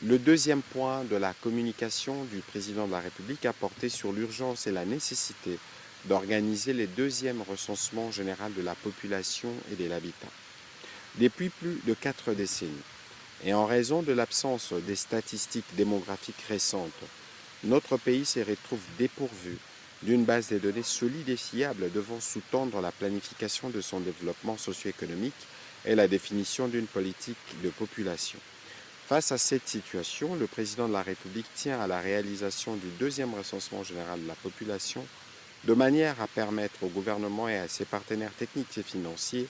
Le deuxième point de la communication du président de la République a porté sur l'urgence et la nécessité d'organiser les deuxièmes recensements généraux de la population et de l'habitat. Depuis plus de 4 décennies, et en raison de l'absence des statistiques démographiques récentes, notre pays se retrouve dépourvu d'une base de données solide et fiable devant sous-tendre la planification de son développement socio-économique et la définition d'une politique de population. Face à cette situation, le président de la République tient à la réalisation du deuxième recensement général de la population de manière à permettre au gouvernement et à ses partenaires techniques et financiers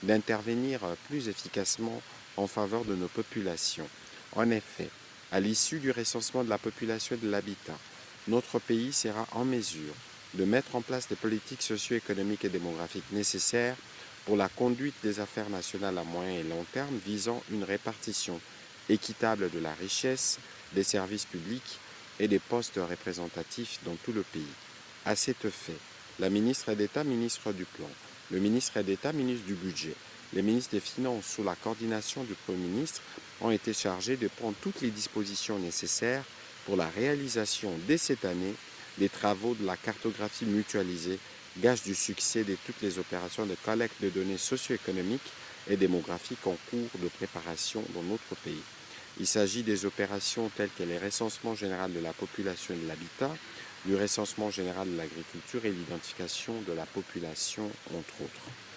d'intervenir plus efficacement en faveur de nos populations. En effet, à l'issue du recensement de la population et de l'habitat, notre pays sera en mesure de mettre en place les politiques socio-économiques et démographiques nécessaires pour la conduite des affaires nationales à moyen et long terme visant une répartition équitable de la richesse, des services publics et des postes représentatifs dans tout le pays. À cet effet, la ministre d'État, ministre du Plan, le ministre d'État, ministre du Budget, les ministres des Finances sous la coordination du Premier ministre ont été chargés de prendre toutes les dispositions nécessaires pour la réalisation dès cette année des travaux de la cartographie mutualisée, gage du succès de toutes les opérations de collecte de données socio-économiques et démographiques en cours de préparation dans notre pays. Il s'agit des opérations telles que les recensements général de la population et de l'habitat, du recensement général de l'agriculture et l'identification de la population, entre autres.